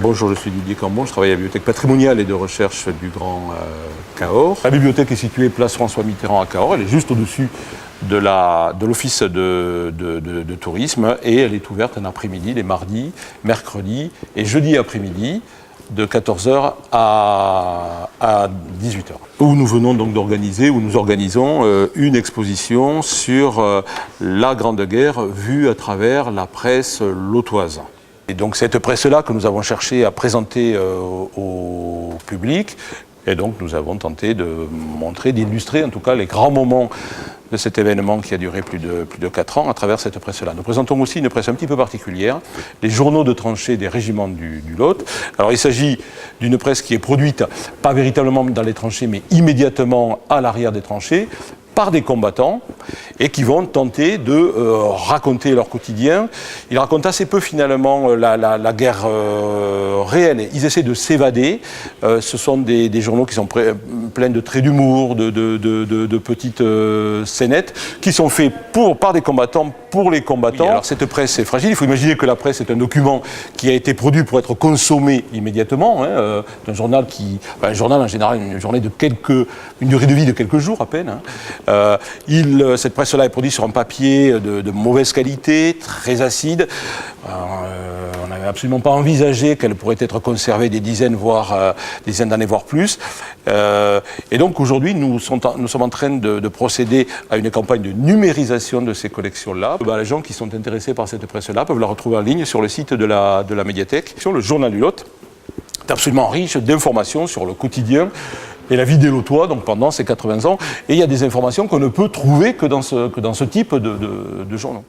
Bonjour, je suis Didier Cambon, je travaille à la Bibliothèque patrimoniale et de recherche du Grand Cahors. La bibliothèque est située place François Mitterrand à Cahors, elle est juste au-dessus de l'office de tourisme et elle est ouverte un après-midi, les mardis, mercredis et jeudi après-midi de 14h à 18h. Où nous venons donc d'organiser, où nous organisons une exposition sur la Grande Guerre vue à travers la presse lotoise. Et donc cette presse-là que nous avons cherché à présenter au public, et donc nous avons tenté de montrer, d'illustrer en tout cas les grands moments de cet événement qui a duré plus de 4 ans à travers cette presse-là. Nous présentons aussi une presse un petit peu particulière, les journaux de tranchées des régiments du Lot. Alors il s'agit d'une presse qui est produite, pas véritablement dans les tranchées, mais immédiatement à l'arrière des tranchées, par des combattants, et qui vont tenter de raconter leur quotidien. Ils racontent assez peu finalement la guerre réelle. Ils essaient de s'évader. Ce sont des journaux qui sont pleins de traits d'humour, de petites scénettes, qui sont faits par des combattants, pour les combattants. Oui, alors cette presse est fragile. Il faut imaginer que la presse est un document qui a été produit pour être consommé immédiatement. Un journal un journal en général, une journée une durée de vie de quelques jours à peine. Cette presse-là est produite sur un papier de mauvaise qualité, très acide. On n'avait absolument pas envisagé qu'elle pourrait être conservée des dizaines d'années, voire plus. Et donc aujourd'hui, nous sommes en train de procéder à une campagne de numérisation de ces collections-là. Les gens qui sont intéressés par cette presse-là peuvent la retrouver en ligne sur le site de la médiathèque. Sur le journal du Lot, c'est absolument riche d'informations sur le quotidien et la vie des Lotois, donc pendant ces 80 ans. Et il y a des informations qu'on ne peut trouver que dans ce type de journaux.